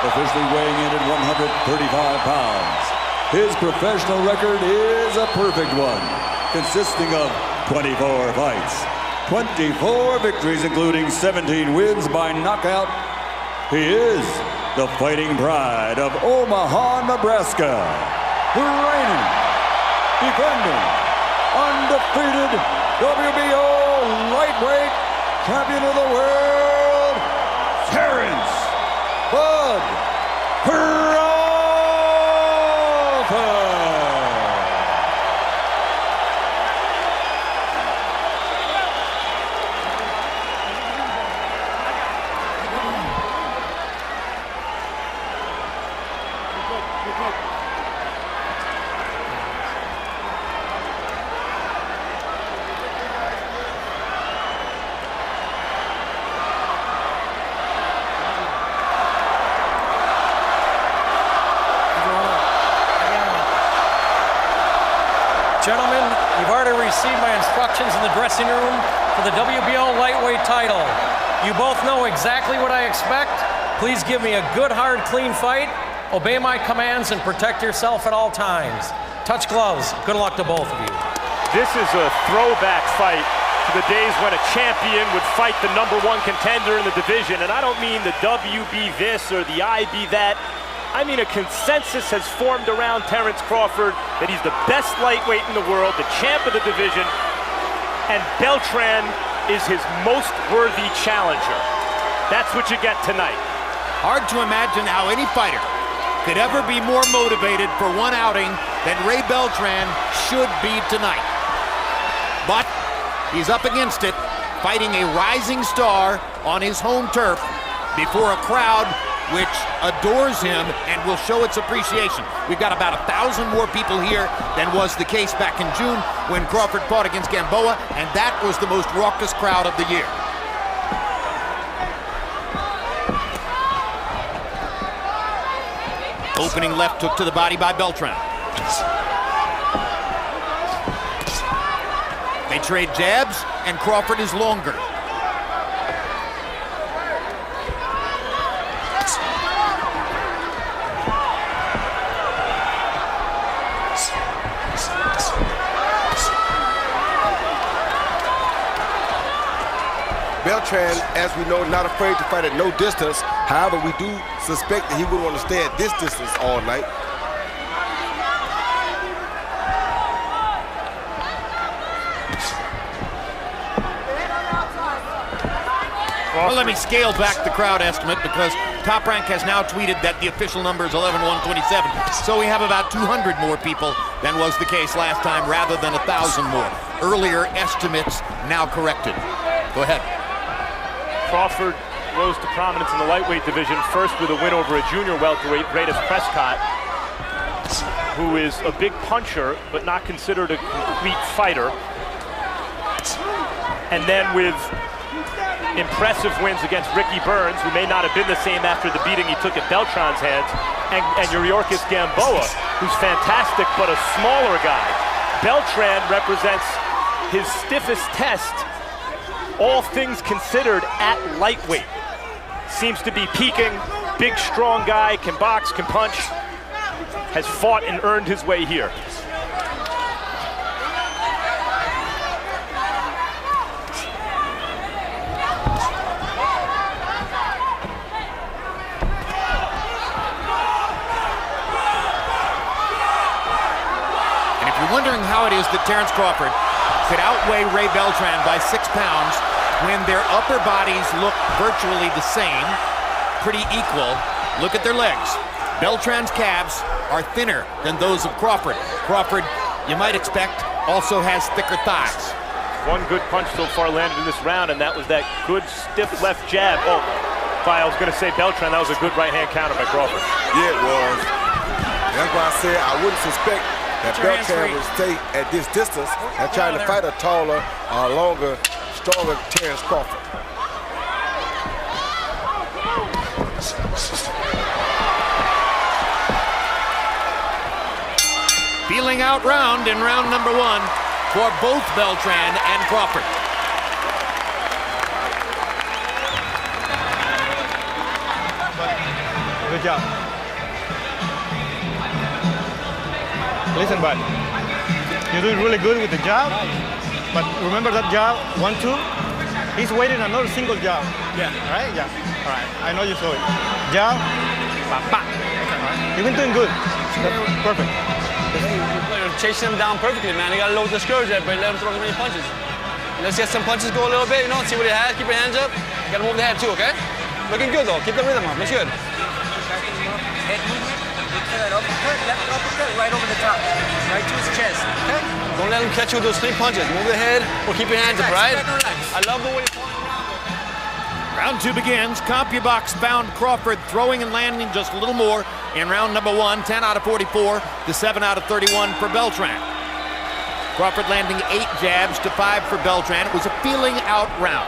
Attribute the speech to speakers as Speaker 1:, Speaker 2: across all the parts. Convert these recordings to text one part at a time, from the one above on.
Speaker 1: officially weighing in at 135 pounds. His professional record is a perfect one, consisting of 24 fights, 24 victories, including 17 wins by knockout. He is the fighting pride of Omaha, Nebraska, the reigning, defending, undefeated WBO lightweight champion of the world, Terence "Bud" Crawford.
Speaker 2: Gentlemen, you've already received my instructions in the dressing room for the WBO lightweight title. You both know exactly what I expect. Please give me a good, hard, clean fight. Obey my commands and protect yourself at all times. Touch gloves. Good luck to both of you.
Speaker 3: This is a throwback fight to the days when a champion would fight the #1 contender in the division. And I don't mean the WB this or the IB that. I mean, a consensus has formed around Terence Crawford that he's the best lightweight in the world, the champ of the division, and Beltran is his most worthy challenger. That's what you get tonight.
Speaker 4: Hard to imagine how any fighter could ever be more motivated for one outing than Ray Beltran should be tonight. But he's up against it, fighting a rising star on his home turf before a crowd which adores him and will show its appreciation. We've got about 1,000 more people here than was the case back in June when Crawford fought against Gamboa, and that was the most raucous crowd of the year. Opening left hook to the body by Beltran. They trade jabs, and Crawford is longer.
Speaker 5: Beltran, as we know, not afraid to fight at no distance. However, we do suspect that he would want to stay at this distance all night.
Speaker 4: Well, let me scale back the crowd estimate because Top Rank has now tweeted that the official number is 11,127. So we have about 200 more people than was the case last time, rather than 1,000 more. Earlier estimates now corrected. Go ahead.
Speaker 3: Crawford rose to prominence in the lightweight division, first with a win over a junior welterweight, Greatest Prescott, who is a big puncher, but not considered a complete fighter. And then with impressive wins against Ricky Burns, who may not have been the same after the beating he took at Beltran's hands, and Yuriorkis Gamboa, who's fantastic, but a smaller guy. Beltran represents his stiffest test, all things considered, at lightweight. Seems to be peaking, big, strong guy, can box, can punch, has fought and earned his way here.
Speaker 4: And if you're wondering how it is that Terence Crawford could outweigh Ray Beltran by 6 pounds when their upper bodies look virtually the same, pretty equal, look at their legs. Beltran's calves are thinner than those of Crawford. Crawford, you might expect, also has thicker thighs.
Speaker 3: One good punch so far landed in this round, and that was that good stiff left jab. Oh, I was gonna say Beltran, that was a good right hand counter by Crawford.
Speaker 5: Yeah, it was. That's why I said I wouldn't suspect that Beltran would stay at this distance and trying to fight a taller, longer, stronger Terence Crawford.
Speaker 4: Feeling outround in round number 1 for both Beltran and Crawford.
Speaker 6: Good job. Listen, bud. You're doing really good with the jab, but remember that jab, 1-2? He's waiting another single jab. Yeah. All right? Yeah. All right. I know you saw it. Jab, pa, pa. Okay. All right. You've been doing good. Perfect.
Speaker 7: You're chasing him down perfectly, man. You gotta load the scourge there, but let him throw as many punches. Let's get some punches go a little bit, you know, see what he has. Keep your hands up. You gotta move the head too, okay? Looking good though. Keep the rhythm up. Looks good.
Speaker 8: Head movement. That uppercut, left uppercut, right over the top. Right to his chest, okay?
Speaker 7: Don't let him catch you with those clean punches. Move the head or keep your hands up, right?
Speaker 8: Relax.
Speaker 7: I love the way you're falling around.
Speaker 4: Round 2 begins. CompuBox found Crawford throwing and landing just a little more in round number 1, 10 out of 44 to 7 out of 31 for Beltran. Crawford landing 8 jabs to 5 for Beltran. It was a feeling out round.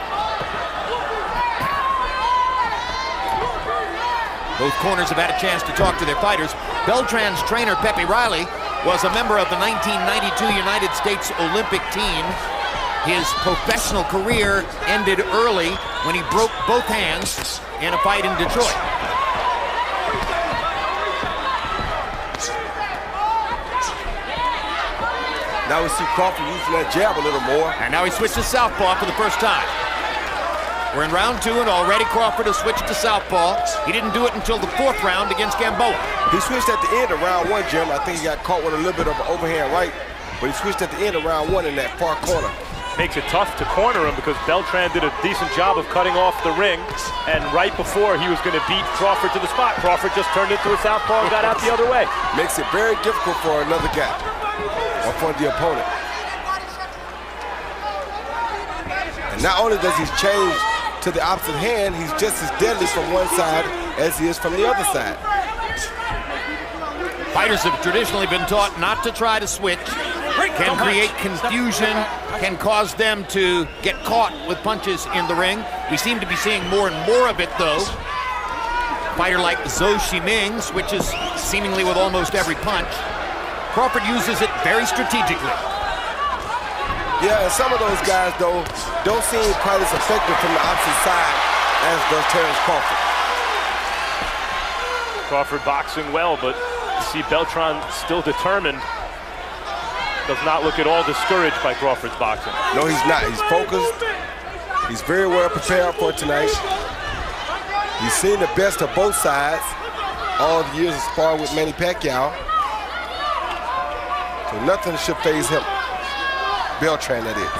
Speaker 4: Both corners have had a chance to talk to their fighters. Beltran's trainer, Pepe Riley, was a member of the 1992 United States Olympic team. His professional career ended early when he broke both hands in a fight in Detroit.
Speaker 5: Now we see Crawford using that jab a little more.
Speaker 4: And now he switches southpaw for the first time. We're in round 2, and already Crawford has switched to southpaw. He didn't do it until the 4th round against Gamboa.
Speaker 5: He switched at the end of round 1, Jim. I think he got caught with a little bit of an overhand right, but he switched at the end of round 1 in that far corner.
Speaker 3: Makes it tough to corner him because Beltran did a decent job of cutting off the ring, and right before he was going to beat Crawford to the spot, Crawford just turned into a southpaw and got out the other way.
Speaker 5: Makes it very difficult for another guy, or for the opponent. And not only does he change to the opposite hand, he's just as deadly from one side as he is from the other side.
Speaker 4: Fighters have traditionally been taught not to try to switch. Can create confusion, can cause them to get caught with punches in the ring. We seem to be seeing more and more of it, though. Fighter like Zhou Shiming switches seemingly with almost every punch. Crawford uses it very strategically.
Speaker 5: Yeah, and some of those guys, though, don't seem quite as effective from the opposite side as does Terence Crawford.
Speaker 3: Crawford boxing well, but you see Beltran still determined. Does not look at all discouraged by Crawford's boxing.
Speaker 5: No, he's not. He's focused. He's very well prepared for tonight. He's seen the best of both sides all the years of sparring with Manny Pacquiao. So nothing should faze him. Beltran, that is.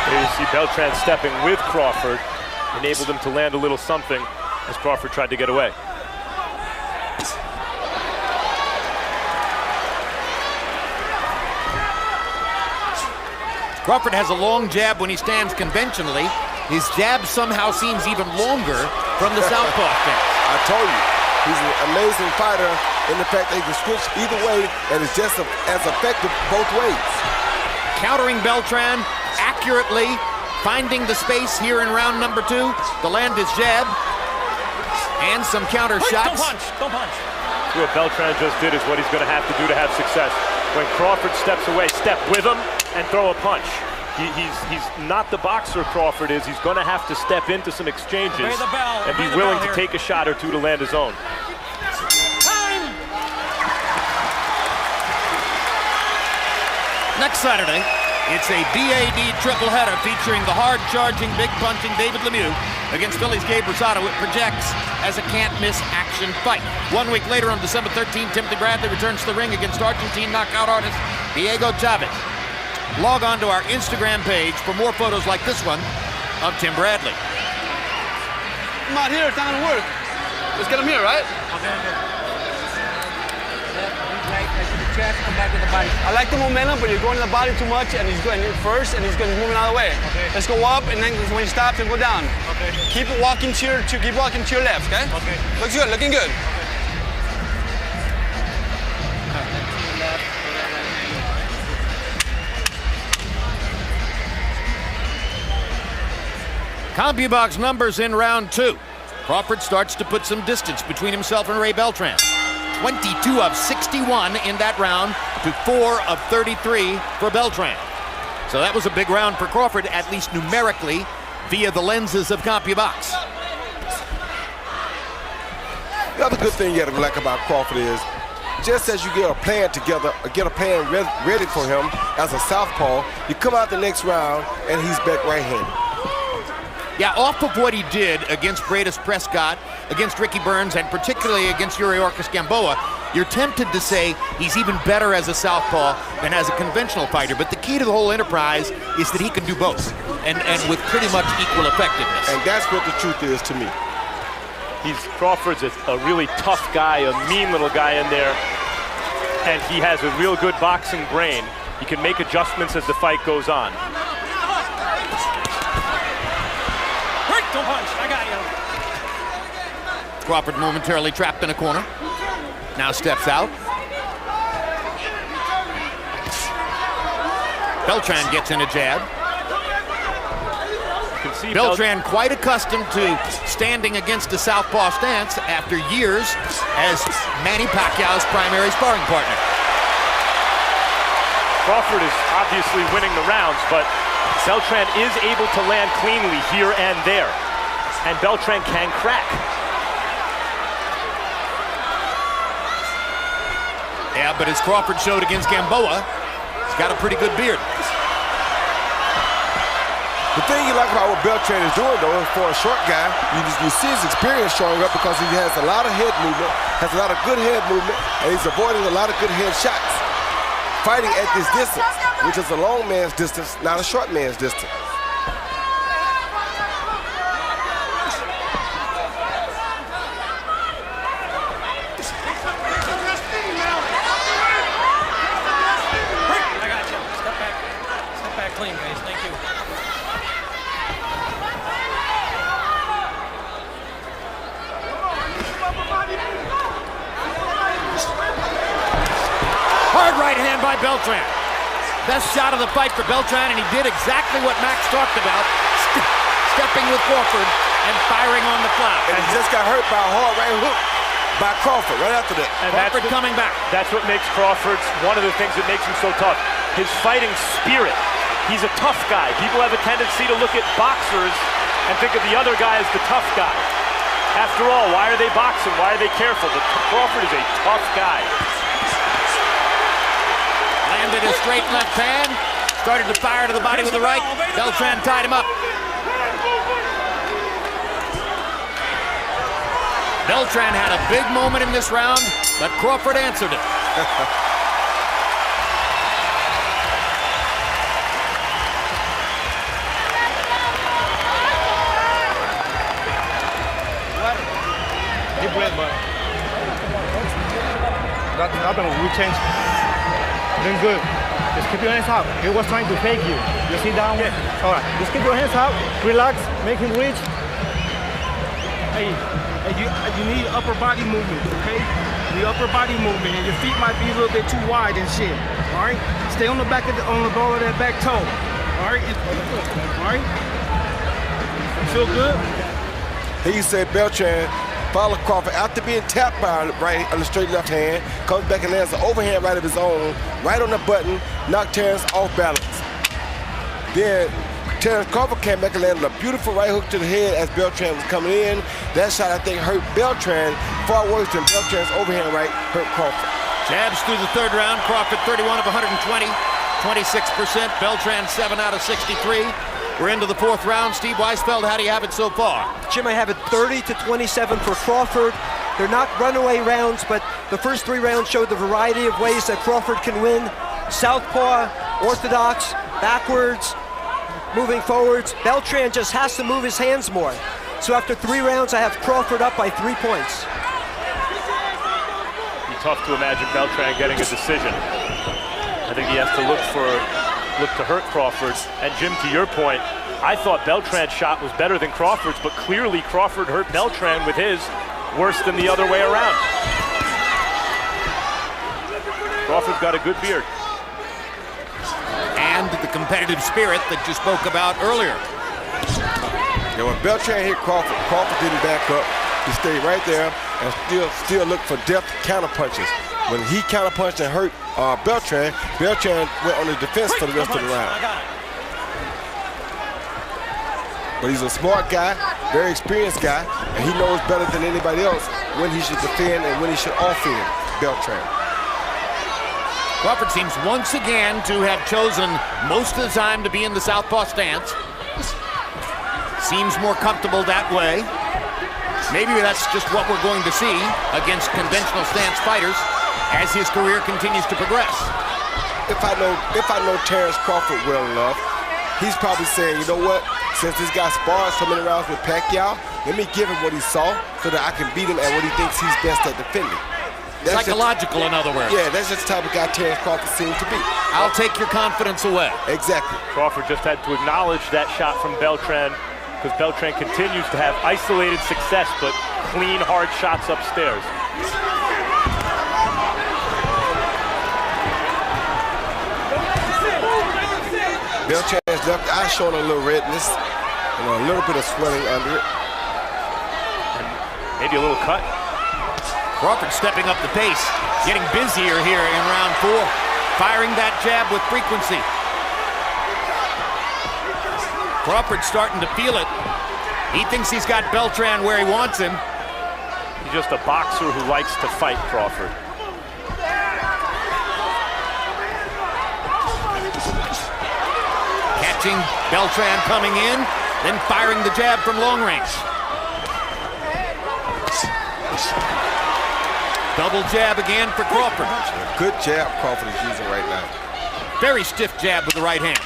Speaker 3: There you see Beltran stepping with Crawford, enabled him to land a little something as Crawford tried to get away.
Speaker 4: Crawford has a long jab when he stands conventionally. His jab somehow seems even longer from the southpaw stance.
Speaker 5: I told you, he's an amazing fighter in the fact that he can switch either way and is just as effective both ways.
Speaker 4: Countering Beltran accurately, finding the space here in round number 2 to land his jab. And some counter shots.
Speaker 2: Don't punch, don't punch.
Speaker 3: What Beltran just did is what he's going to have to do to have success. When Crawford steps away, step with him and throw a punch. He's not the boxer Crawford is. He's going to have to step into some exchanges and be willing to take a shot or two to land his own.
Speaker 4: Next Saturday, it's a BAD triple header featuring the hard-charging, big-punching David Lemieux against Philly's Gabe Rosado. It projects as a can't-miss action fight. 1 week later, on December 13th, Timothy Bradley returns to the ring against Argentine knockout artist Diego Chavez. Log on to our Instagram page for more photos like this one of Tim Bradley.
Speaker 7: I'm out here, it's not gonna work. Let's get him here, right?
Speaker 8: Come back to the body.
Speaker 7: I like the momentum, but you're going to the body too much, and he's going first, and he's going to move out of the way. Okay. Let's go up, and then when he stops, and go down. Okay. Keep walking to your left, okay? Okay. Looks good, looking good.
Speaker 4: CompuBox numbers in round 2. Crawford starts to put some distance between himself and Ray Beltran. 22 of 61 in that round to 4 of 33 for Beltran. So that was a big round for Crawford, at least numerically. via the lenses of CompuBox.
Speaker 5: The other good thing you gotta like about Crawford is, just as you get a plan together, or get a plan ready for him as a southpaw, you come out the next round and he's back right-handed.
Speaker 4: Yeah, off of what he did against Bradis Prescott, against Ricky Burns, and particularly against Yuriorkis Gamboa, you're tempted to say he's even better as a southpaw than as a conventional fighter. But the key to the whole enterprise is that he can do both, and with pretty much equal effectiveness.
Speaker 5: And that's what the truth is to me.
Speaker 3: Crawford's a really tough guy, a mean little guy in there, and he has a real good boxing brain. He can make adjustments as the fight goes on.
Speaker 2: Don't punch, I got you.
Speaker 4: Crawford momentarily trapped in a corner. Now steps out. Beltran gets in a jab. Beltran quite accustomed to standing against a southpaw stance after years as Manny Pacquiao's primary sparring partner.
Speaker 3: Crawford is obviously winning the rounds, but Beltran is able to land cleanly here and there, and Beltran can crack.
Speaker 4: Yeah, but as Crawford showed against Gamboa, he's got a pretty good beard.
Speaker 5: The thing you like about what Beltran is doing, though, for a short guy, you see his experience showing up because he has a lot of head movement, has a lot of good head movement, and he's avoiding a lot of good head shots. Fighting at this distance, which is a long man's distance, not a short man's distance.
Speaker 2: I got you. Step back clean, guys. Thank you.
Speaker 4: Hard right hand by Beltran. Best shot of the fight for Beltran, and he did exactly what Max talked about, stepping with Crawford and firing on the fly.
Speaker 5: And he just got hurt by a hard right hook by Crawford right after that.
Speaker 3: And
Speaker 4: Crawford coming back.
Speaker 3: That's what makes Crawford's one of the things that makes him so tough. His fighting spirit. He's a tough guy. People have a tendency to look at boxers and think of the other guy as the tough guy. After all, why are they boxing? Why are they careful? But Crawford is a tough guy.
Speaker 4: Landed a straight left hand. Started to fire to the body with the right. Beltran tied him up. Beltran had a big moment in this round, but Crawford answered it.
Speaker 6: Deep breath, but that happened. We changed. Doing good. Just keep your hands up. He was trying to fake you. You sit down. Yeah. All right. Just keep your hands up. Relax. Make him reach.
Speaker 9: Hey, you need upper body movement, okay? The upper body movement, and your feet might be a little bit too wide and shit. All right. Stay on the back of on the ball of that back toe. All right. All right. You feel good?
Speaker 5: He said Beltran followed Crawford after being tapped by right on the straight left hand, comes back and lands an overhand right of his own, right on the button, knocked Terence off balance. Then Terence Crawford came back and landed a beautiful right hook to the head as Beltran was coming in. That shot, I think, hurt Beltran far worse than Beltran's overhand right hurt Crawford.
Speaker 4: Jabs through the third round. Crawford 31 of 120, 26%. Beltran 7 out of 63. We're into the fourth round. Steve Weisfeld, how do you have it so far?
Speaker 10: Jim, I have it 30-27 for Crawford. They're not runaway rounds, but the first three rounds showed the variety of ways that Crawford can win. Southpaw, orthodox, backwards, moving forwards. Beltran just has to move his hands more. So after 3 rounds, I have Crawford up by 3 points.
Speaker 3: It'd be tough to imagine Beltran getting a decision. I think he has to look to hurt Crawford. And Jim, to your point, I thought Beltran's shot was better than Crawford's, but clearly Crawford hurt Beltran with his worse than the other way around. Crawford's got a good beard.
Speaker 4: And the competitive spirit that you spoke about earlier.
Speaker 5: Yeah, when Beltran hit Crawford, Crawford didn't back up. He stayed right there and still looked for depth counter punches. When he counterpunched and hurt Beltran, Beltran went on the defense for the rest of the round. But he's a smart guy, very experienced guy, and he knows better than anybody else when he should defend and when he should offend Beltran.
Speaker 4: Crawford seems once again to have chosen most of the time to be in the southpaw stance. Seems more comfortable that way. Maybe that's just what we're going to see against conventional stance fighters as his career continues to progress.
Speaker 5: If I know Terence Crawford well enough, he's probably saying, you know what? Since this guy sparred so many rounds with Pacquiao, let me give him what he saw so that I can beat him at what he thinks he's best at defending. That's
Speaker 4: psychological, in other words.
Speaker 5: Yeah, that's just the type of guy Terence Crawford seems to be.
Speaker 4: I'll take your confidence away.
Speaker 5: Exactly.
Speaker 3: Crawford just had to acknowledge that shot from Beltran, because Beltran continues to have isolated success, but clean, hard shots upstairs.
Speaker 5: Beltran's left eye showing a little redness and a little bit of swelling under it.
Speaker 3: And maybe a little cut.
Speaker 4: Crawford stepping up the pace, getting busier here in round 4, firing that jab with frequency. Crawford starting to feel it. He thinks he's got Beltran where he wants him.
Speaker 3: He's just a boxer who likes to fight, Crawford.
Speaker 4: Catching Beltran coming in, then firing the jab from long range. Double jab again for Crawford.
Speaker 5: Good jab Crawford is using right now.
Speaker 4: Very stiff jab with the right hand.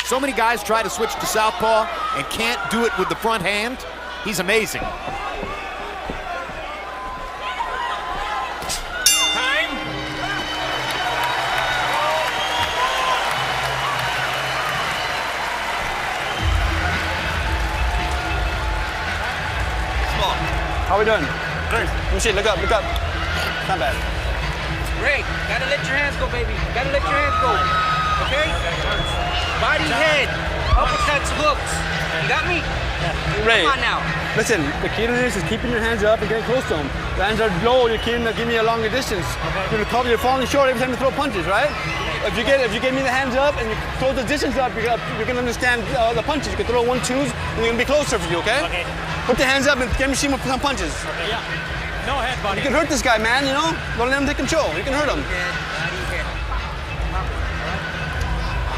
Speaker 4: So many guys try to switch to southpaw and can't do it with the front hand. He's amazing.
Speaker 2: Time.
Speaker 7: How we doing? Let me see, look up, look up. Not bad.
Speaker 8: Ray, gotta let your hands go, baby. Gotta let your hands go. Okay? Body, head, uppercuts, hooks. You got me?
Speaker 7: Ray,
Speaker 8: come on now.
Speaker 7: Listen, the key to this is keeping your hands up and getting close to them. The hands are low, you're keeping to give me a longer distance. You're falling short every time you throw punches, right? If you get me the hands up and you throw the distance up, you're gonna understand the punches. You can throw 1-2s and they're gonna be closer for you, okay?
Speaker 2: Okay.
Speaker 7: Put the hands up and get me some punches.
Speaker 2: Okay, yeah. No head, buddy.
Speaker 7: You can hurt this guy, man, you know? Don't let him take control. You can hurt him.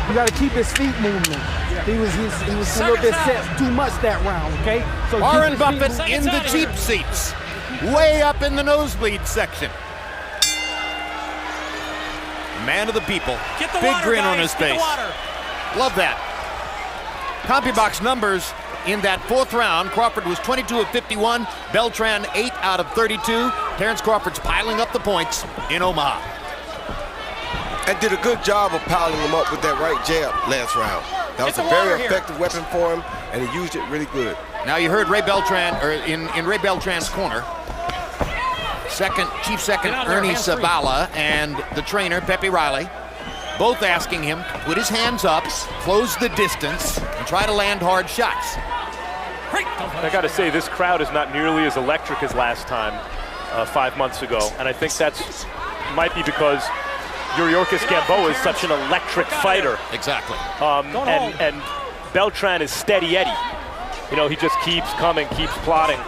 Speaker 9: You got to keep his feet moving. He was a little bit set too much that round, okay? So
Speaker 4: Warren Buffett in the cheap seats, way up in the nosebleed section. Man of the people, big
Speaker 2: water,
Speaker 4: grin
Speaker 2: guys.
Speaker 4: on his face. Love that. CompuBox numbers in that 4th round. Crawford was 22 of 51, Beltran 8 out of 32. Terence Crawford's piling up the points in Omaha.
Speaker 5: And did a good job of piling him up with that right jab last round. That was a very effective weapon for him, and he used it really good.
Speaker 4: Now you heard Ray Beltran, or in Ray Beltran's corner, Chief Second Ernie Zavala and the trainer Pepe Riley, both asking him to put his hands up, close the distance, and try to land hard shots.
Speaker 3: I got to say, this crowd is not nearly as electric as last time, 5 months ago, and I think that's might be because Yuriorkis Gamboa is such an electric fighter.
Speaker 4: Exactly.
Speaker 3: And Beltran is steady Eddie. You know, he just keeps coming, keeps plotting.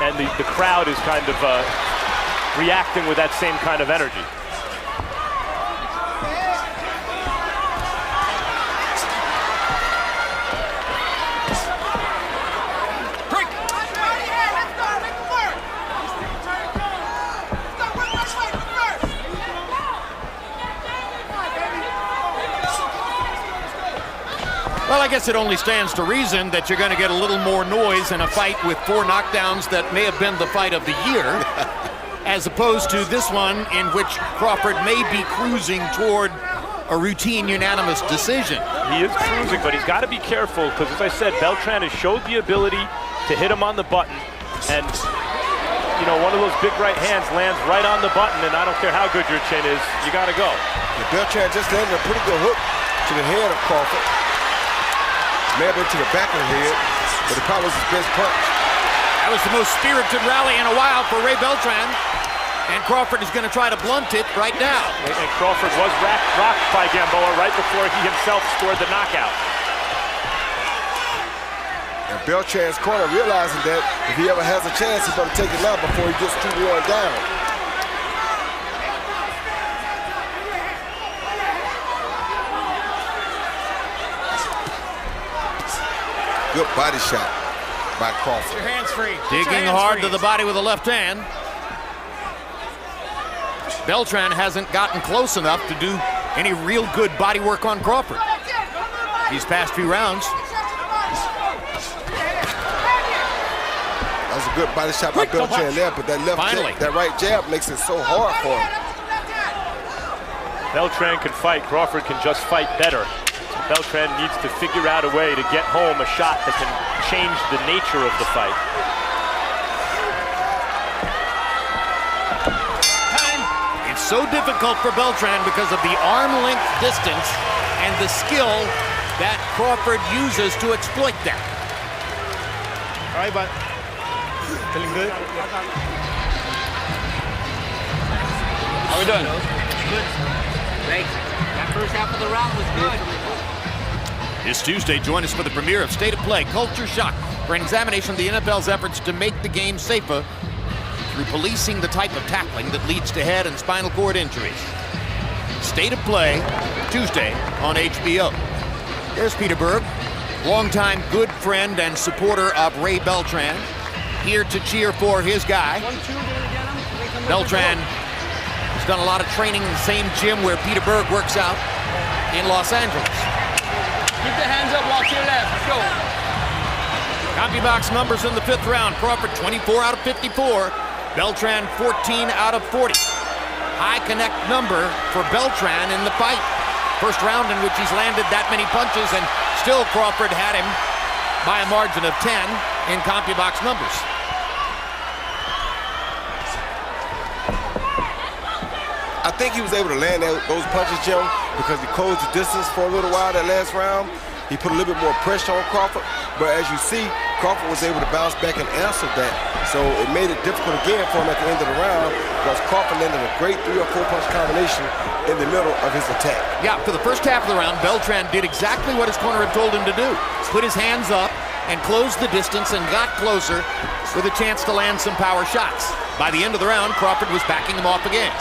Speaker 3: And the crowd is kind of reacting with that same kind of energy.
Speaker 4: Well, I guess it only stands to reason that you're going to get a little more noise in a fight with 4 knockdowns that may have been the fight of the year, as opposed to this one in which Crawford may be cruising toward a routine unanimous decision.
Speaker 3: He is cruising, but he's got to be careful because, as I said, Beltran has showed the ability to hit him on the button, and you know, one of those big right hands lands right on the button, and I don't care how good your chin is, you got to go.
Speaker 5: Yeah, Beltran just landed a pretty good hook to the head of Crawford. May have been to the back of the head, but it probably was his best punch.
Speaker 4: That was the most spirited rally in a while for Ray Beltran, and Crawford is going to try to blunt it right now.
Speaker 3: And Crawford was rocked by Gamboa right before he himself scored the knockout.
Speaker 5: Beltran's corner, realizing that if he ever has a chance, he's going to take it out before he gets too worn down. Good body shot by Crawford.
Speaker 2: Your hands free.
Speaker 4: Digging hard to the body with the left hand. Beltran hasn't gotten close enough to do any real good body work on Crawford these past few rounds.
Speaker 5: That was a good body shot by Beltran there, but that that right jab makes it so hard for him.
Speaker 3: Beltran can fight, Crawford can just fight better. Beltran needs to figure out a way to get home a shot that can change the nature of the fight.
Speaker 4: It's so difficult for Beltran because of the arm length distance and the skill that Crawford uses to exploit that.
Speaker 6: All right, but feeling good?
Speaker 7: How we doing?
Speaker 8: Good. Great. That first half of the round was good.
Speaker 4: This Tuesday, join us for the premiere of State of Play, Culture Shock, for an examination of the NFL's efforts to make the game safer through policing the type of tackling that leads to head and spinal cord injuries. State of Play, Tuesday on HBO. There's Peter Berg, longtime good friend and supporter of Ray Beltran, here to cheer for his guy. Beltran has done a lot of training in the same gym where Peter Berg works out in Los Angeles.
Speaker 7: Keep the hands up, walk to your left. Let's go.
Speaker 4: CompuBox numbers in the 5th round. Crawford 24 out of 54. Beltran 14 out of 40. High connect number for Beltran in the fight. First round in which he's landed that many punches, and still Crawford had him by a margin of 10 in CompuBox numbers.
Speaker 5: I think he was able to land those punches, Jim, because he closed the distance for a little while that last round. He put a little bit more pressure on Crawford, but as you see, Crawford was able to bounce back and answer that. So it made it difficult again for him at the end of the round, because Crawford landed a great 3 or 4 punch combination in the middle of his attack.
Speaker 4: Yeah, for the first half of the round, Beltran did exactly what his corner had told him to do. Put his hands up and closed the distance and got closer with a chance to land some power shots. By the end of the round, Crawford was backing him off again.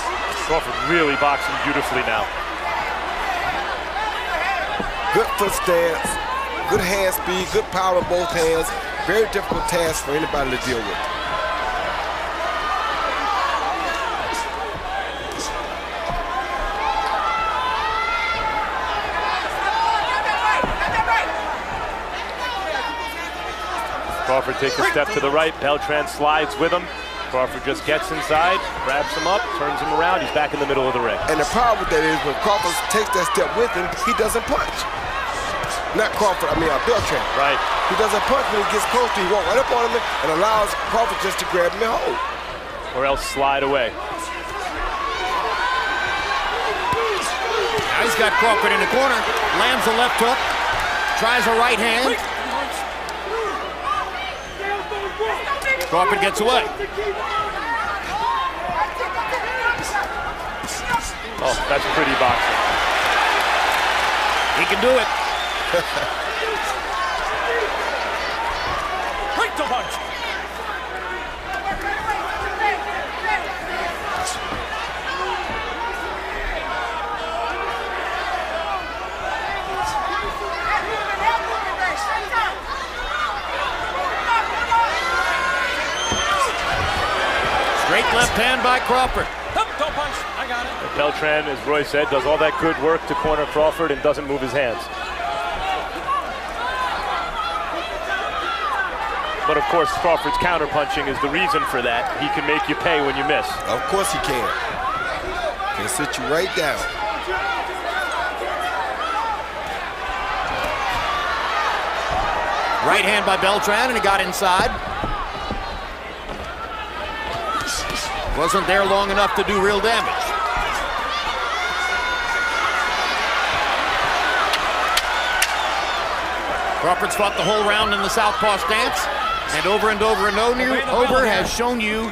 Speaker 3: Crawford really boxing beautifully now.
Speaker 5: Good foot stance, good hand speed, good power in both hands. Very difficult task for anybody to deal with.
Speaker 3: Crawford takes a step to the right. Beltran slides with him. Crawford just gets inside, grabs him up, turns him around. He's back in the middle of the ring.
Speaker 5: And the problem with that is when Crawford takes that step with him, he doesn't punch. Not Crawford, Beltran.
Speaker 3: Right.
Speaker 5: He doesn't punch when he gets close to him. He walks right up on him and allows Crawford just to grab him and hold.
Speaker 3: Or else slide away.
Speaker 4: Now he's got Crawford in the corner, lands a left hook, tries a right hand. Crawford gets away.
Speaker 3: Oh, that's pretty boxing.
Speaker 4: He can do it.
Speaker 2: Break the punch.
Speaker 4: Straight left hand by Crawford.
Speaker 2: Don't punch. I got it.
Speaker 3: Beltran, as Roy said, does all that good work to corner Crawford and doesn't move his hands. But of course, Crawford's counterpunching is the reason for that. He can make you pay when you miss.
Speaker 5: Of course he can. Can sit you right down.
Speaker 4: Right hand by Beltran, and he got inside. Wasn't there long enough to do real damage. Crawford's fought the whole round in the southpaw stance, and over has shown you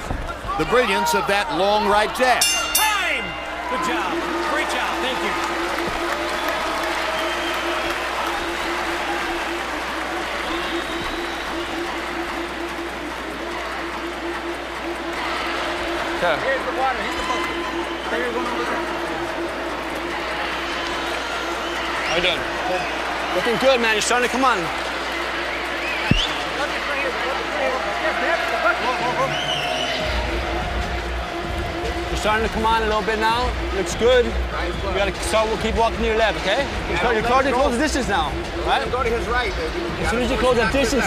Speaker 4: the brilliance of that long right jab.
Speaker 2: Time! Good job. Great job. Thank you.
Speaker 7: Okay.
Speaker 8: Here's the water. Here's the bucket. They're going over there.
Speaker 7: How you doing? Looking good, man. You're starting to come on. You're starting to come on a little bit now. Looks good. You gotta start. We'll keep walking to your left, okay? You're starting to close the distance now, right?
Speaker 5: Go to his right, baby.
Speaker 7: As soon as you close that distance.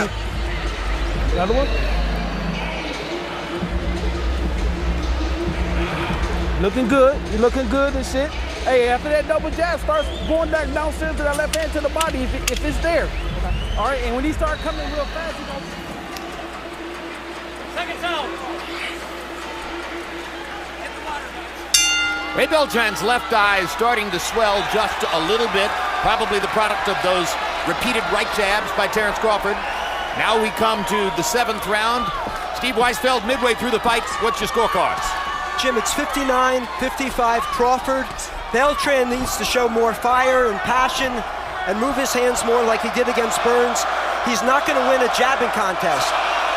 Speaker 7: Another one.
Speaker 9: Looking good. You're looking good and shit. Hey, after that double jab starts going downstairs to that left hand to the body if it's there. All right, and when he starts coming real fast, he's gonna...
Speaker 2: Seconds out.
Speaker 4: Ray Beltran's left eye is starting to swell just a little bit, probably the product of those repeated right jabs by Terence Crawford. Now we come to the 7th round. Steve Weisfeld, midway through the fight, what's your scorecards?
Speaker 10: Jim, it's 59-55 Crawford. Beltran needs to show more fire and passion and move his hands more like he did against Burns. He's not going to win a jabbing contest.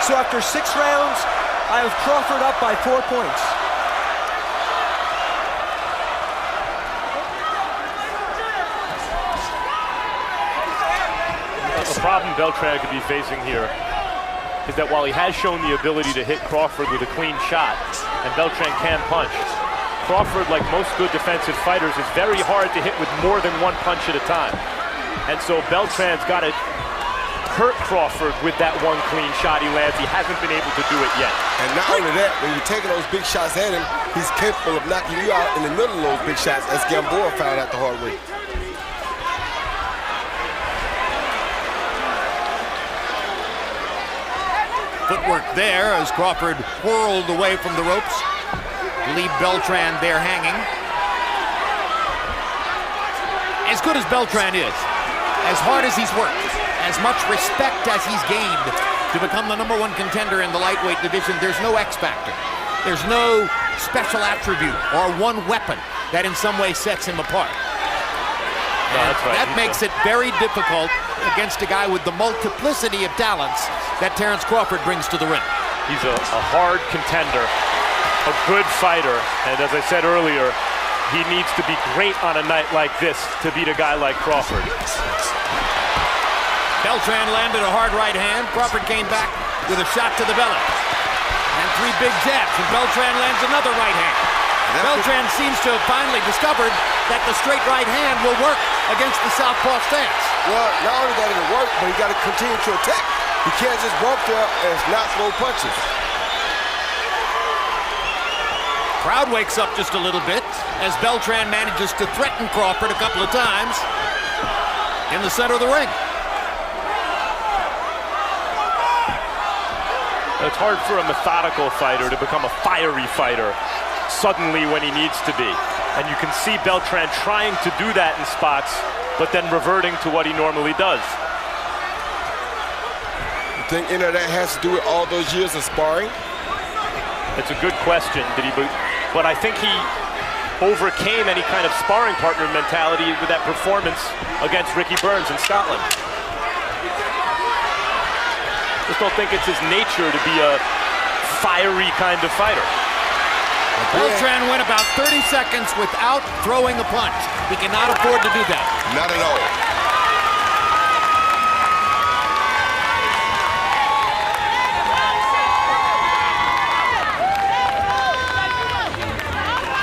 Speaker 10: So after 6 rounds, I have Crawford up by 4 points.
Speaker 3: The problem Beltran could be facing here is that while he has shown the ability to hit Crawford with a clean shot, and Beltran can punch, Crawford, like most good defensive fighters, is very hard to hit with more than one punch at a time. And so Beltran's got to hurt Crawford with that one clean shot he lands. He hasn't been able to do it yet.
Speaker 5: And not only that, when you're taking those big shots at him, he's capable of knocking you out in the middle of those big shots, as Gamboa found out the hard way.
Speaker 4: Footwork there as Crawford whirled away from the ropes to leave Beltran there hanging. As good as Beltran is, as hard as he's worked, as much respect as he's gained to become the #1 contender in the lightweight division, there's no X factor. There's no special attribute or one weapon that in some way sets him apart.
Speaker 3: No, that's right.
Speaker 4: That makes it very difficult against a guy with the multiplicity of talents that Terence Crawford brings to the ring.
Speaker 3: He's a hard contender, a good fighter, and as I said earlier, he needs to be great on a night like this to beat a guy like Crawford.
Speaker 4: Beltran landed a hard right hand. Crawford came back with a shot to the belly. And 3 big jabs, and Beltran lands another right hand. Beltran seems to have finally discovered that the straight right hand will work against the southpaw stance.
Speaker 5: Well, not only that it'll work, but he got to continue to attack. He can't just walk there and not throw punches.
Speaker 4: Crowd wakes up just a little bit as Beltran manages to threaten Crawford a couple of times in the center of the ring.
Speaker 3: It's hard for a methodical fighter to become a fiery fighter suddenly when he needs to be. And you can see Beltran trying to do that in spots, but then reverting to what he normally does.
Speaker 5: You think any of that has to do with all those years of sparring?
Speaker 3: It's a good question. But I think he overcame any kind of sparring partner mentality with that performance against Ricky Burns in Scotland. Just don't think it's his nature to be a fiery kind of fighter.
Speaker 4: Beltran went about 30 seconds without throwing a punch. He cannot afford to do that.
Speaker 5: Not at all.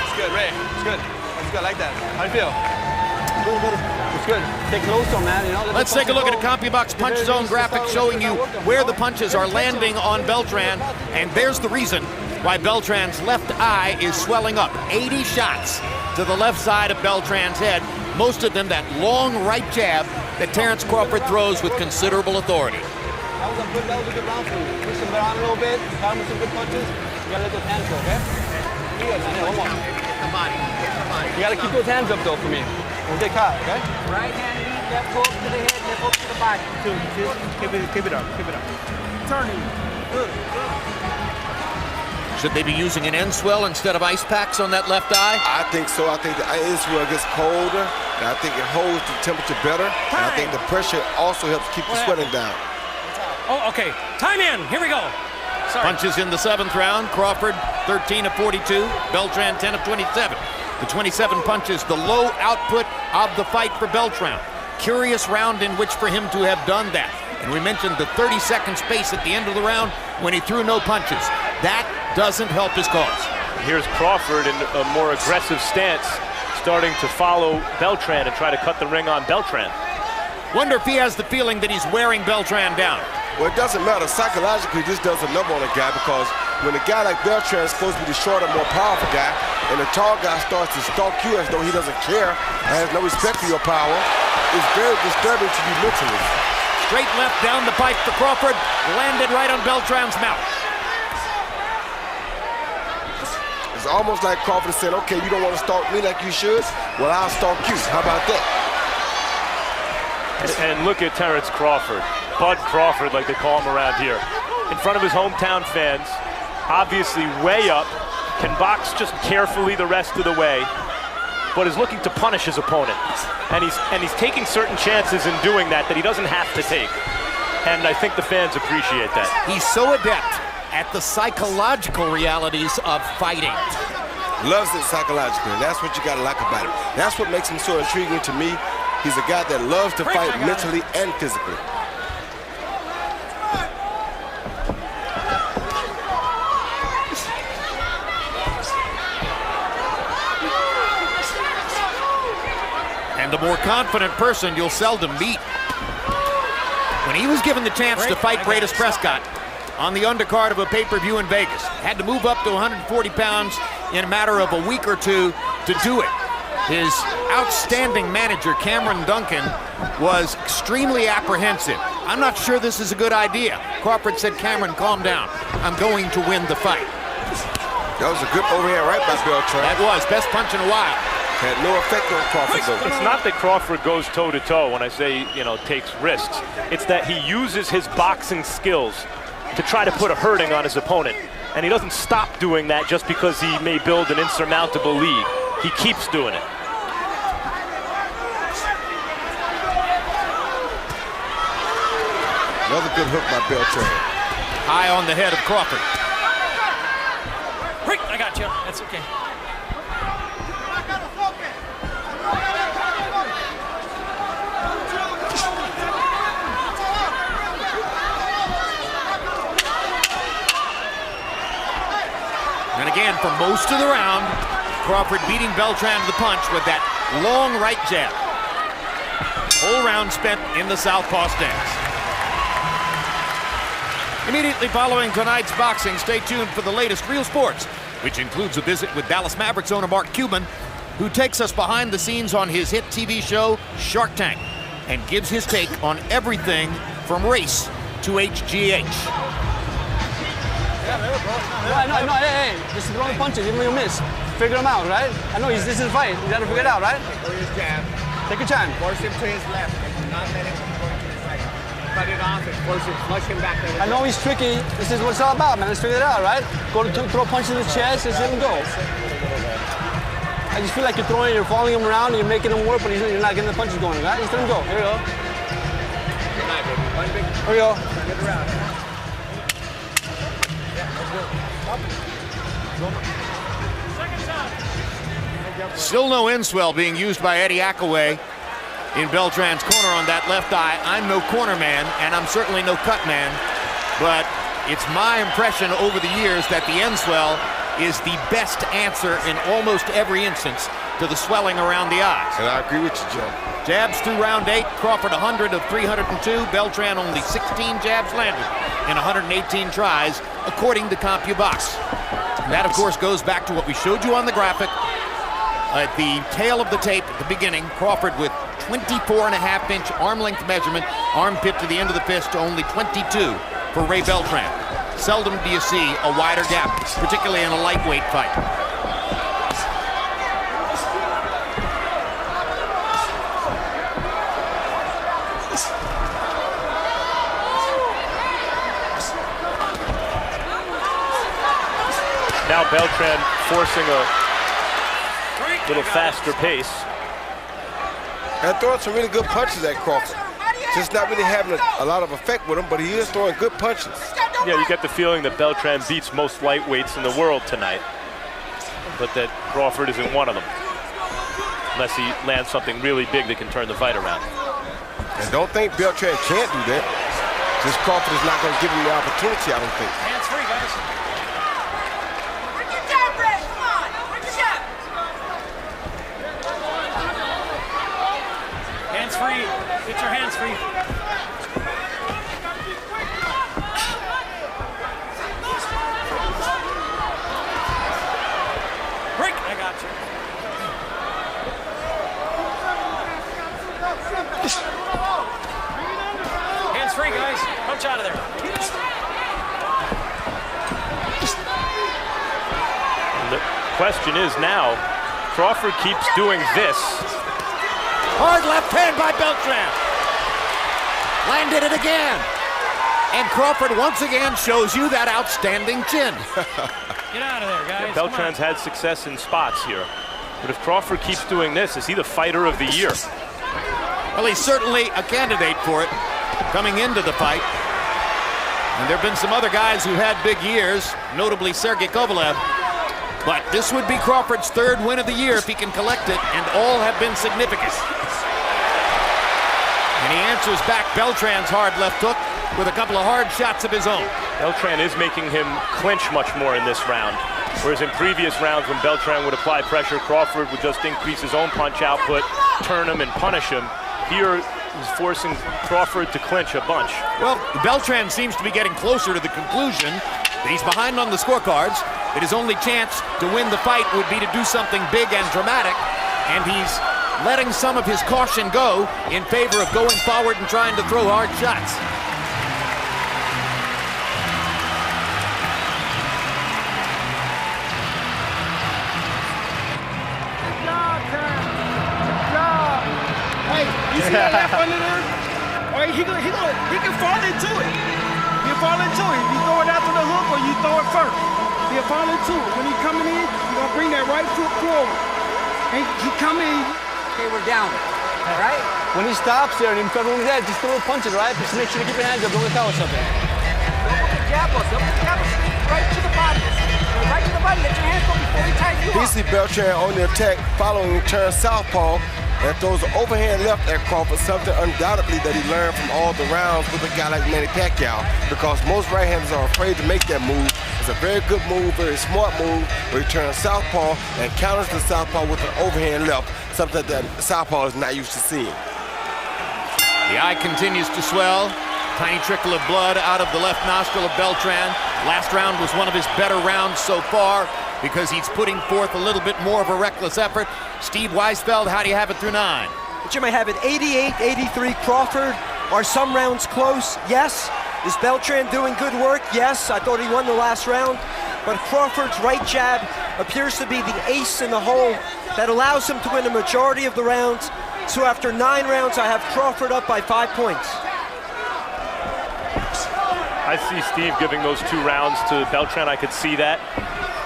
Speaker 7: It's good, Ray. It's good. It's good. I like that. How do you feel? It's good. Stay closer, man. You know,
Speaker 4: Let's take a look at a CompuBox Punch Zone graphic showing you where the punches are landing on Beltran. And there's the reason why Beltran's left eye is swelling up. 80 shots to the left side of Beltran's head. Most of them that long right jab that Terence Crawford throws with considerable authority.
Speaker 7: That was a good round for you. Push him around a little bit. Time with some good punches. You gotta let those hands go, okay? Good, man. Yeah, one more. You gotta keep those hands up though for me. Don't get caught, okay?
Speaker 8: Right hand lead, left hook to the head, left hook to the body.
Speaker 9: Keep it up. Turning. Good.
Speaker 4: Should they be using an end swell instead of ice packs on that left eye?
Speaker 5: I think so. I think the end swell gets colder, and I think it holds the temperature better. And I think the pressure also helps keep the sweating down.
Speaker 2: Oh, okay. Time in. Here we go.
Speaker 4: Punches in the 7th round. Crawford 13 of 42. Beltran 10 of 27. The 27 punches, the low output of the fight for Beltran. Curious round in which for him to have done that. And we mentioned the 30-second space at the end of the round when he threw no punches. That doesn't help his cause.
Speaker 3: Here's Crawford in a more aggressive stance, starting to follow Beltran and try to cut the ring on Beltran.
Speaker 4: Wonder if he has the feeling that he's wearing Beltran down.
Speaker 5: Well, it doesn't matter. Psychologically, this does a number on a guy, because when a guy like Beltran is supposed to be the shorter, more powerful guy, and the tall guy starts to stalk you as though he doesn't care and has no respect for your power, it's very disturbing to you mentally.
Speaker 4: Straight left down the pipe for Crawford, landed right on Beltran's mouth.
Speaker 5: It's almost like Crawford said, okay, you don't want to stalk me like you should? Well, I'll stalk you. How about that?
Speaker 3: And look at Terence Crawford. Bud Crawford, like they call him around here. In front of his hometown fans, obviously way up, can box just carefully the rest of the way, but is looking to punish his opponent. And he's taking certain chances in doing that he doesn't have to take. And I think the fans appreciate that.
Speaker 4: He's so adept at the psychological realities of fighting.
Speaker 5: Loves it psychologically, and that's what you gotta like about him. That's what makes him so intriguing to me. He's a guy that loves to fight mentally and physically.
Speaker 4: And the more confident person you'll seldom meet. When he was given the chance to fight Greatest Prescott on the undercard of a pay-per-view in Vegas, had to move up to 140 pounds in a matter of a week or two to do it. His outstanding manager, Cameron Duncan, was extremely apprehensive. I'm not sure this is a good idea. Crawford said, Cameron, calm down. I'm going to win the fight.
Speaker 5: That was a good overhand right by Beltran.
Speaker 4: That was, best punch in a while.
Speaker 5: Had no effect on Crawford, though.
Speaker 3: It's not that Crawford goes toe-to-toe when I say, takes risks. It's that he uses his boxing skills to try to put a hurting on his opponent. And he doesn't stop doing that just because he may build an insurmountable lead. He keeps doing it.
Speaker 5: Another good hook by Beltran.
Speaker 4: High on the head of Crawford.
Speaker 2: I got you. That's okay.
Speaker 4: And again, for most of the round, Crawford beating Beltran to the punch with that long right jab. Whole round spent in the southpaw stance. Immediately following tonight's boxing, stay tuned for the latest Real Sports, which includes a visit with Dallas Mavericks owner Mark Cuban, who takes us behind the scenes on his hit TV show, Shark Tank, and gives his take on everything from race to HGH.
Speaker 7: No, hey, just throwing punches, even when you miss. Figure them out, right? I know this is a fight. You gotta figure it out, right?
Speaker 9: Go his jab.
Speaker 7: Take your time.
Speaker 9: Force him to his left and do not let him go to his right. Cut it off and force him, flush him back there.
Speaker 7: I know he's tricky. This is what it's all about, man. Let's figure it out, right? Go to throw a punch in the chest, just let him go. I just feel like you're following him around and you're making him work, but you're not getting the punches going, right? Just let him go. Here we go.
Speaker 9: Good night, baby. One big.
Speaker 7: Here we go.
Speaker 9: Get around.
Speaker 4: Still no inswell being used by Eddie Akaway in Beltran's corner on that left eye. I'm no corner man, and I'm certainly no cut man, but it's my impression over the years that the inswell is the best answer in almost every instance to the swelling around the eyes.
Speaker 5: And I agree with you, Joe.
Speaker 4: Jabs through round 8. Crawford 100 of 302. Beltran only 16 jabs landed in 118 tries, according to CompuBox. And that, of course, goes back to what we showed you on the graphic at the tail of the tape at the beginning. Crawford with 24.5-inch arm length measurement, armpit to the end of the fist, to only 22 for Ray Beltran. Seldom do you see a wider gap, particularly in a lightweight fight.
Speaker 3: Now Beltran forcing a little faster pace.
Speaker 5: And throwing some really good punches at Crawford. Just not really having a lot of effect with him, but he is throwing good punches.
Speaker 3: Yeah, you get the feeling that Beltran beats most lightweights in the world tonight, but that Crawford isn't one of them, unless he lands something really big that can turn the fight around.
Speaker 5: And don't think Beltran can't do that. Just Crawford is not going to give him the opportunity, I don't think.
Speaker 2: Hands free, guys.
Speaker 11: Bring your jab, Ray. Come on. Bring your jab.
Speaker 2: Hands free. Get your hands free. Break. I got you. Hands free, guys. Punch out of there.
Speaker 3: The question is now, Crawford keeps doing this.
Speaker 4: Hard left hand by Beltran. Landed it again. And Crawford once again shows you that outstanding chin.
Speaker 2: Get out of there, guys.
Speaker 3: Yeah, Beltran's had success in spots here. But if Crawford keeps doing this, is he the fighter of the year?
Speaker 4: Well, he's certainly a candidate for it coming into the fight. And there have been some other guys who had big years, notably Sergey Kovalev. But this would be Crawford's third win of the year if he can collect it, and all have been significant. And he answers back Beltran's hard left hook with a couple of hard shots of his own.
Speaker 3: Beltran is making him clinch much more in this round. Whereas in previous rounds when Beltran would apply pressure, Crawford would just increase his own punch output, turn him and punish him. Here, he's forcing Crawford to clinch a bunch.
Speaker 4: Well, Beltran seems to be getting closer to the conclusion that he's behind on the scorecards, that his only chance to win the fight would be to do something big and dramatic, and he's letting some of his caution go in favor of going forward and trying to throw hard shots.
Speaker 9: You see that left under there? Or he can fall into it. He'll fall into it. If you throw it after the hook or you throw it first, he'll fall into it. When he coming in, you're gonna bring that right foot forward. And he coming in.
Speaker 8: Okay, we're down. All right? When he stops there and in front of his head, just throw punches, right? Just make sure to keep your hands up. Don't let go or something.
Speaker 11: Don't put the jab up. Don't put the jab up. Right to the body. Right to the body. Let your hands go before he ties you
Speaker 5: He
Speaker 11: up.
Speaker 5: see Beltran on the attack, following the turn southpaw, and throws an overhand left at Crawford, something undoubtedly that he learned from all the rounds with a guy like Manny Pacquiao, because most right-handers are afraid to make that move. It's a very good move, very smart move, where he turns southpaw and counters the southpaw with an overhand left, something that southpaw is not used to seeing.
Speaker 4: The eye continues to swell. Tiny trickle of blood out of the left nostril of Beltran. Last round was one of his better rounds so far because he's putting forth a little bit more of a reckless effort. Steve Weisfeld, how do you have it through 9?
Speaker 10: Jim, I have it 88-83 Crawford. Are some rounds close? Yes. Is Beltran doing good work? Yes. I thought he won the last round. But Crawford's right jab appears to be the ace in the hole that allows him to win a majority of the rounds. So after 9 rounds, I have Crawford up by 5 points.
Speaker 3: I see Steve giving those 2 rounds to Beltran. I could see that.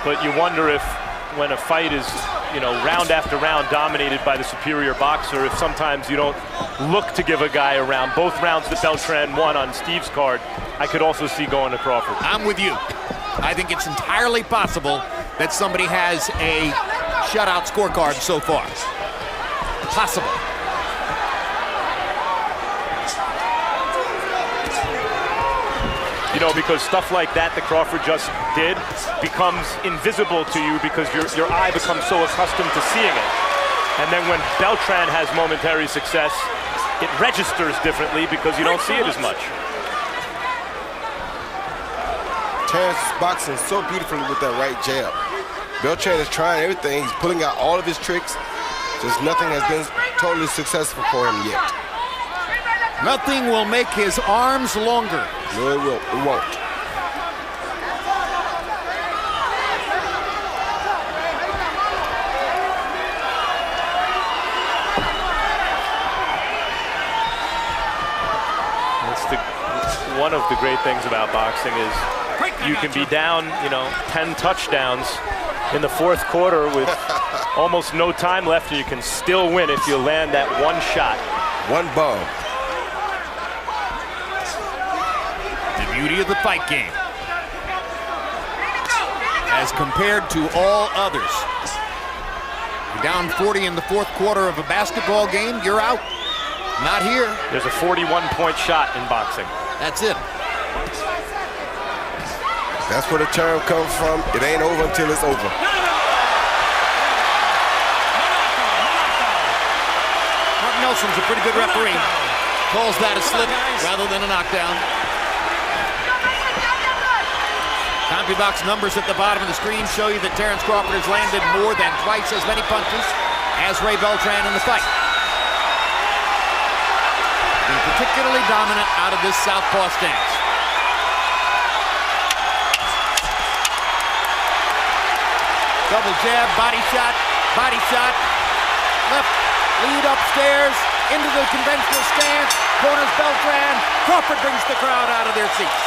Speaker 3: But you wonder if when a fight is, round after round dominated by the superior boxer, if sometimes you don't look to give a guy a round. Both rounds that Beltran won on Steve's card, I could also see going to Crawford.
Speaker 4: I'm with you. I think it's entirely possible that somebody has a shutout scorecard so far. Possible.
Speaker 3: Because stuff like that Crawford just did becomes invisible to you because your eye becomes so accustomed to seeing it. And then when Beltran has momentary success, it registers differently because you don't see it as much.
Speaker 5: Terence is boxing so beautifully with that right jab. Beltran is trying everything. He's pulling out all of his tricks. Just nothing has been totally successful for him yet.
Speaker 4: Nothing will make his arms longer.
Speaker 5: No, it won't. It won't.
Speaker 3: One of the great things about boxing is you can be down, 10 touchdowns in the 4th quarter with almost no time left, and you can still win if you land that one shot.
Speaker 5: One bomb.
Speaker 4: The beauty of the fight game. as compared to all others. You're down 40 in the fourth quarter of a basketball game, you're out. Not here.
Speaker 3: There's a 41-point shot in boxing.
Speaker 4: That's it.
Speaker 5: That's where the term comes from. It ain't over until it's over.
Speaker 4: Mark Nelson's a pretty good referee. Calls that a slip rather than a knockdown. CompuBox numbers at the bottom of the screen show you that Terence Crawford has landed more than twice as many punches as Ray Beltran in the fight. Been particularly dominant out of this southpaw stance. Double jab, body shot, left, lead upstairs, into the conventional stance, corners Beltran. Crawford brings the crowd out of their seats.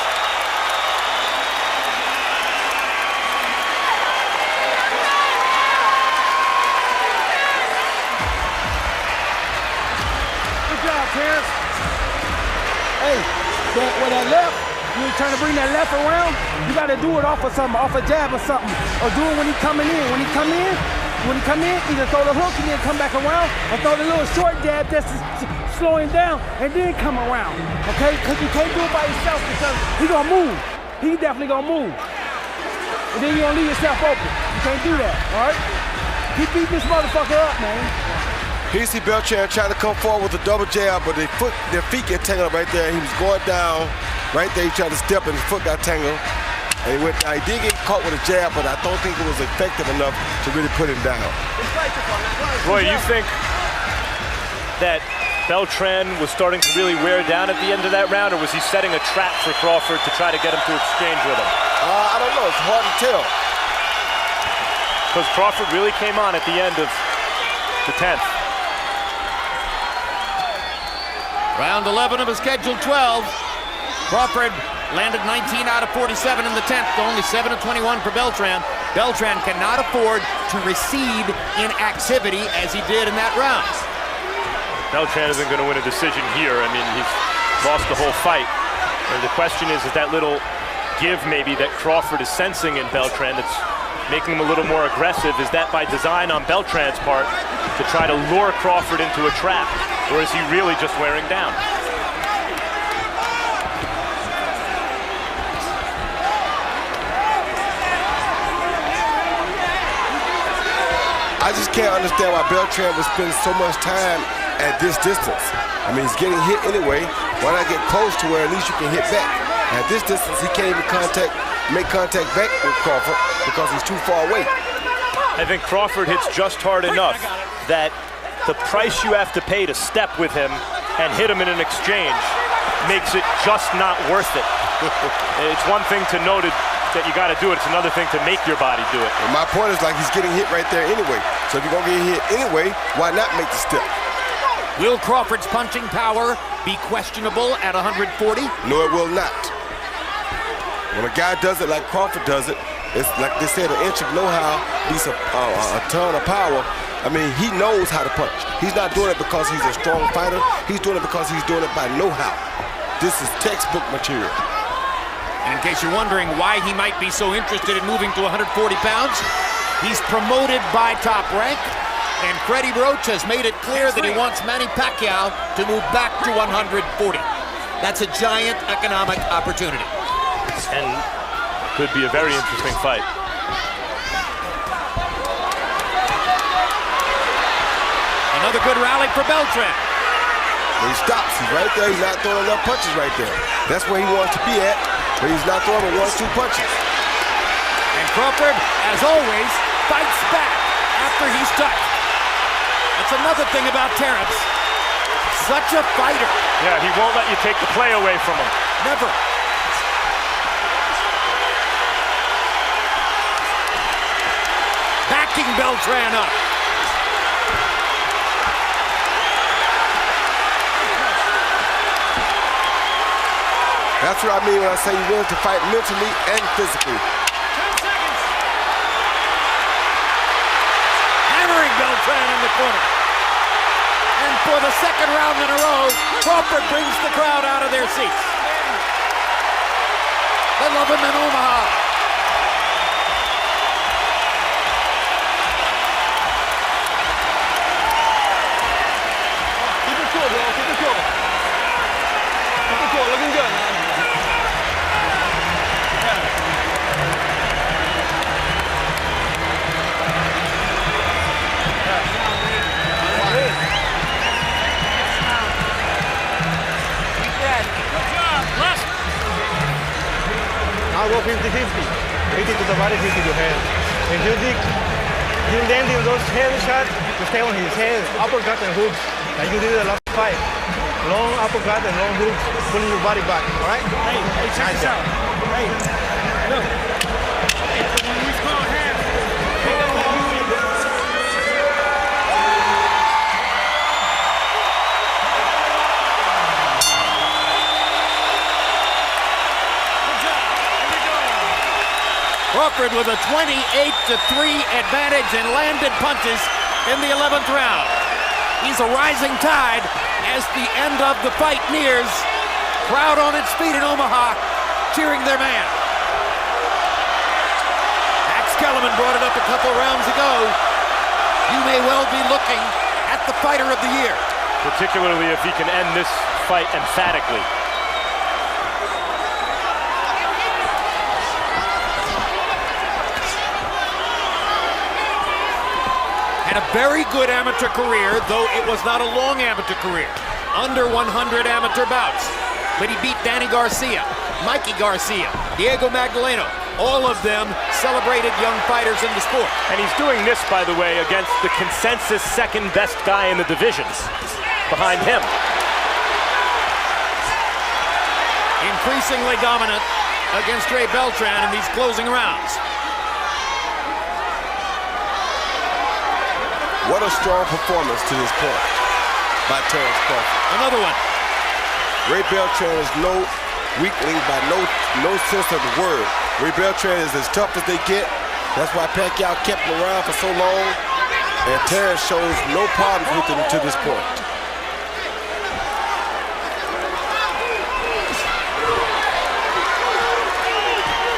Speaker 9: Good job, Terence. Hey, with that left, you ain't trying to bring that left around, you got to do it off of something, off a jab or something. Or do it when he's coming in. When he come in, either throw the hook and then come back around, or throw the little short jab just to slow him down and then come around. Okay? Because you can't do it by yourself because he's going to move. He definitely going to move. And then you're going to leave yourself open. You can't do that, all right? Keep beating this motherfucker up, man.
Speaker 5: Here you see Beltran trying to come forward with a double jab, but their feet get tangled up right there. He was going down right there. He tried to step and his foot got tangled. And he went down. He did get caught with a jab, but I don't think it was effective enough to really put him down.
Speaker 3: Roy, you think that Beltran was starting to really wear down at the end of that round, or was he setting a trap for Crawford to try to get him to exchange with him?
Speaker 5: I don't know. It's hard to tell.
Speaker 3: Because Crawford really came on at the end of the 10th.
Speaker 4: Round 11 of a scheduled 12. Crawford landed 19 out of 47 in the 10th, only 7 of 21 for Beltran. Beltran cannot afford to recede in activity as he did in that round.
Speaker 3: Beltran isn't going to win a decision here. I mean, he's lost the whole fight. And the question is that little give maybe that Crawford is sensing in Beltran that's making him a little more aggressive, is that by design on Beltran's part to try to lure Crawford into a trap? Or is he really just wearing down?
Speaker 5: I just can't understand why Beltran would spend so much time at this distance. I mean, he's getting hit anyway. Why not get close to where at least you can hit back? At this distance, he can't even make contact back with Crawford because he's too far away.
Speaker 3: I think Crawford hits just hard enough that the price you have to pay to step with him and hit him in an exchange makes it just not worth it. It's one thing to know that you got to do it. It's another thing to make your body do it.
Speaker 5: And my point is, like, he's getting hit right there anyway. So if you're going to get hit anyway, why not make the step?
Speaker 4: Will Crawford's punching power be questionable at 140?
Speaker 5: No, it will not. When a guy does it like Crawford does it, it's like they said, an inch of know-how beats a ton of power. I mean, he knows how to punch. He's not doing it because he's a strong fighter. He's doing it because he's doing it by know-how. This is textbook material.
Speaker 4: And in case you're wondering why he might be so interested in moving to 140 pounds, he's promoted by Top Rank, and Freddie Roach has made it clear that he wants Manny Pacquiao to move back to 140. That's a giant economic opportunity.
Speaker 3: And could be a very interesting fight.
Speaker 4: Another good rally for Beltran.
Speaker 5: He stops. He's right there. He's not throwing enough punches right there. That's where he wants to be at, but he's not throwing but 1 or 2 punches.
Speaker 4: And Crawford, as always, fights back after he's touched. That's another thing about Terence. Such a fighter.
Speaker 3: Yeah, he won't let you take the play away from him.
Speaker 4: Never. Backing Beltran up.
Speaker 5: That's what I mean when I say you're willing to fight mentally and physically.
Speaker 4: Hammering Beltran in the corner. And for the second round in a row, Crawford brings the crowd out of their seats. They love him in Omaha.
Speaker 6: hit it to the body, hit it to your head. If you're landing those head shots, you stay on his head, uppercut and hooks, like you did the last fight. Long uppercut and long hooks, pulling your body back, all right?
Speaker 9: Hey, check this out. Hey, look. When we score half,
Speaker 4: Crawford with a 28-3 advantage and landed punches in the 11th round. He's a rising tide as the end of the fight nears. Crowd on its feet in Omaha, cheering their man. Max Kellerman brought it up a couple rounds ago. You may well be looking at the fighter of the year.
Speaker 3: Particularly if he can end this fight emphatically.
Speaker 4: Had a very good amateur career, though it was not a long amateur career. Under 100 amateur bouts. But he beat Danny Garcia, Mikey Garcia, Diego Magdaleno. All of them celebrated young fighters in the sport.
Speaker 3: And he's doing this, by the way, against the consensus second best guy in the divisions behind him.
Speaker 4: Increasingly dominant against Ray Beltran in these closing rounds.
Speaker 5: What a strong performance to this point by Terence Crawford.
Speaker 4: Another one.
Speaker 5: Ray Beltran is no weakling by no sense of the word. Ray Beltran is as tough as they get. That's why Pacquiao kept him around for so long. And Terence shows no problems with him to this point.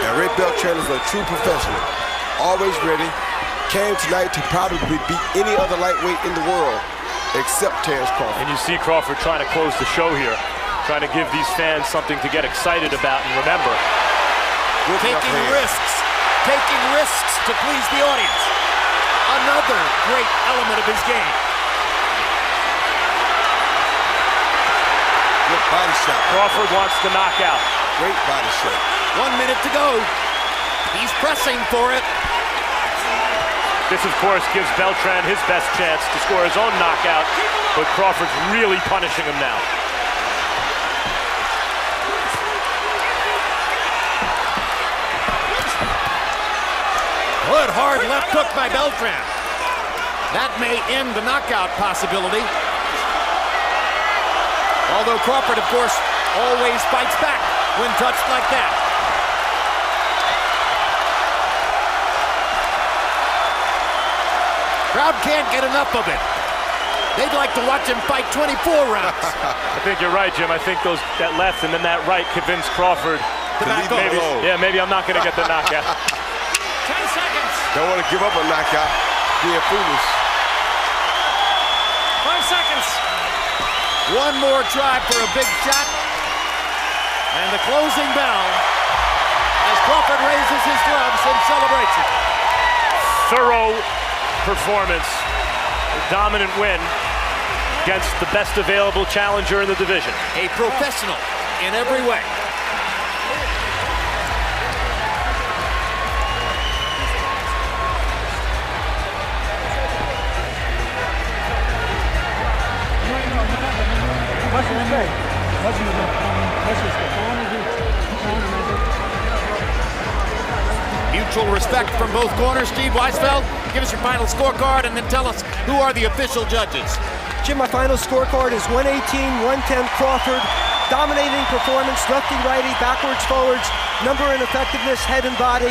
Speaker 5: And Ray Beltran is a true professional. Always ready. Came tonight to probably beat any other lightweight in the world except Terence Crawford.
Speaker 3: And you see Crawford trying to close the show here, trying to give these fans something to get excited about and remember.
Speaker 4: Taking risks to please the audience. Another great element of his game.
Speaker 5: Good body shot.
Speaker 3: Crawford wants to knock out.
Speaker 5: Great body shot.
Speaker 4: 1 minute to go. He's pressing for it.
Speaker 3: This, of course, gives Beltran his best chance to score his own knockout, but Crawford's really punishing him now.
Speaker 4: Good hard left hook by Beltran. That may end the knockout possibility. Although Crawford, of course, always fights back when touched like that. Crowd can't get enough of it. They'd like to watch him fight 24 rounds.
Speaker 3: I think you're right, Jim. I think that left and then that right convinced Crawford
Speaker 4: to back up.
Speaker 3: Maybe I'm not going to get the knockout.
Speaker 8: 10 seconds.
Speaker 5: Don't want to give up a knockout. Being foolish.
Speaker 8: 5 seconds.
Speaker 4: One more try for a big shot. And the closing bell as Crawford raises his gloves in celebration.
Speaker 3: Thorough performance, a dominant win against the best available challenger in the division.
Speaker 4: A professional in every way. Mutual respect from both corners. Steve Weisfeld, give us your final scorecard and then tell us who are the official judges.
Speaker 10: Jim, my final scorecard is 118-110 Crawford. Dominating performance, lefty-righty, backwards-forwards, number and effectiveness, head and body.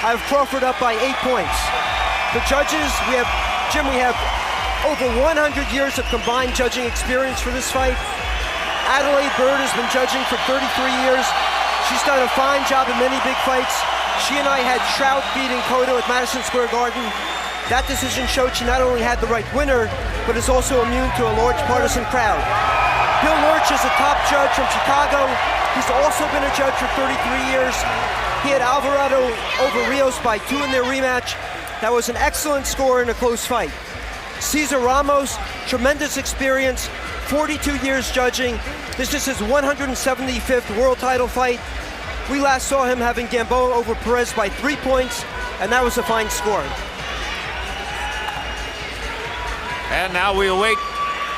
Speaker 10: I have Crawford up by 8 points. The judges, we have over 100 years of combined judging experience for this fight. Adelaide Bird has been judging for 33 years. She's done a fine job in many big fights. She and I had Trout beating Cotto at Madison Square Garden. That decision showed she not only had the right winner, but is also immune to a large partisan crowd. Bill Lurch is a top judge from Chicago. He's also been a judge for 33 years. He had Alvarado over Rios by 2 in their rematch. That was an excellent score in a close fight. Cesar Ramos, tremendous experience, 42 years judging. This is his 175th world title fight. We last saw him having Gamboa over Perez by 3 points, and that was a fine score.
Speaker 4: And now we await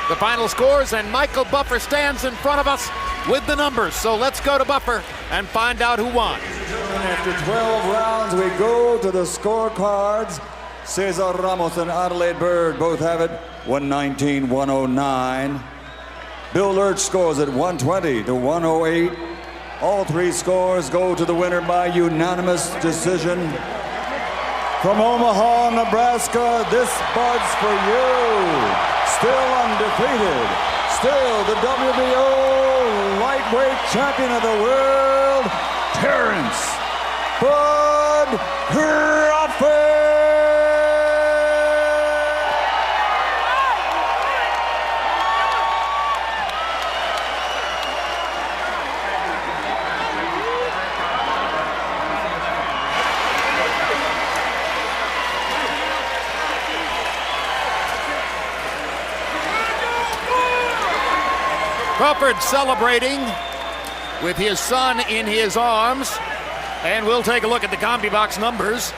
Speaker 4: the final scores, and Michael Buffer stands in front of us with the numbers. So let's go to Buffer and find out who won.
Speaker 1: After 12 rounds, we go to the scorecards. Cesar Ramos and Adelaide Bird both have it 119-109. Bill Lurch scores at 120-108. All three scores go to the winner by unanimous decision. From Omaha, Nebraska, this Bud's for you. Still undefeated, still the WBO lightweight champion of the world, Terence Bud Crawford.
Speaker 4: Crawford celebrating with his son in his arms. And we'll take a look at the CompuBox numbers.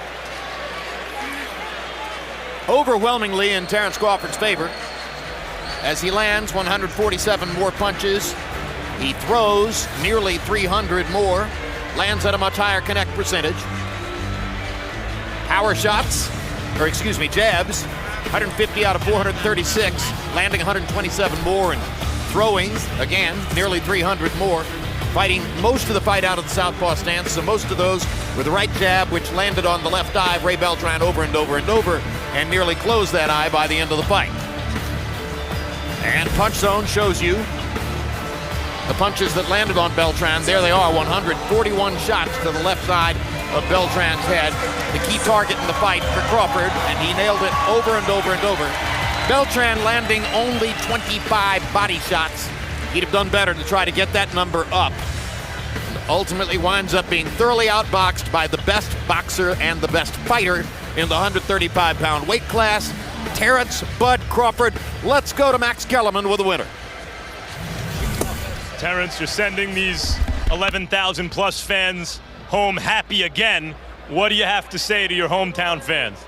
Speaker 4: Overwhelmingly in Terence Crawford's favor as he lands 147 more punches. He throws nearly 300 more, lands at a much higher connect percentage. Power shots, or excuse me, jabs, 150 out of 436, landing 127 more, and throwing, again, nearly 300 more. Fighting most of the fight out of the southpaw stance, so most of those with the right jab, which landed on the left eye of Ray Beltran over and over and over, and nearly closed that eye by the end of the fight. And punch zone shows you the punches that landed on Beltran. There they are, 141 shots to the left side of Beltran's head. The key target in the fight for Crawford, and he nailed it over and over and over. Beltran landing only 25 body shots. He'd have done better to try to get that number up. And ultimately winds up being thoroughly outboxed by the best boxer and the best fighter in the 135-pound weight class, Terence Bud Crawford. Let's go to Max Kellerman with the winner.
Speaker 3: Terence, you're sending these 11,000 plus fans home happy again. What do you have to say to your hometown fans?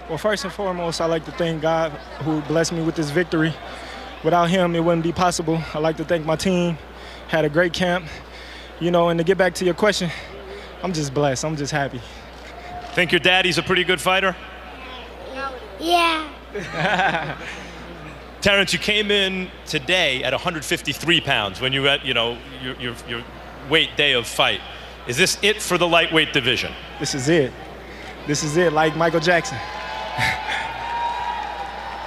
Speaker 9: Well, first and foremost, I'd like to thank God who blessed me with this victory. Without him, it wouldn't be possible. I'd like to thank my team. Had a great camp. You know, and to get back to your question, I'm just blessed. I'm just happy.
Speaker 3: Think your daddy's a pretty good fighter?
Speaker 12: Yeah.
Speaker 3: Terence, you came in today at 153 pounds when you were at, your weight day of fight. Is this it for the lightweight division?
Speaker 9: This is it. This is it, like Michael Jackson.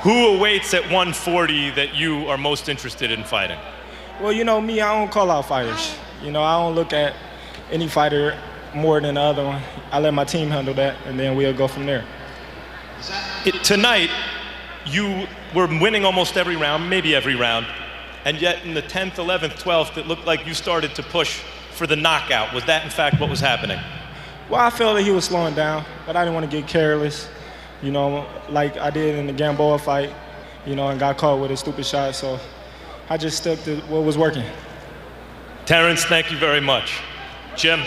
Speaker 3: Who awaits at 140 that you are most interested in fighting?
Speaker 9: Well, you know me, I don't call out fighters. You know, I don't look at any fighter more than the other one. I let my team handle that, and then we'll go from there.
Speaker 3: Tonight, you were winning almost every round, maybe every round, and yet in the 10th, 11th, 12th, it looked like you started to push for the knockout. Was that, in fact, what was happening?
Speaker 9: Well, I felt that he was slowing down, but I didn't want to get careless, you know, like I did in the Gamboa fight, you know, and got caught with a stupid shot, so I just stuck to what was working.
Speaker 3: Terence, thank you very much. Jim?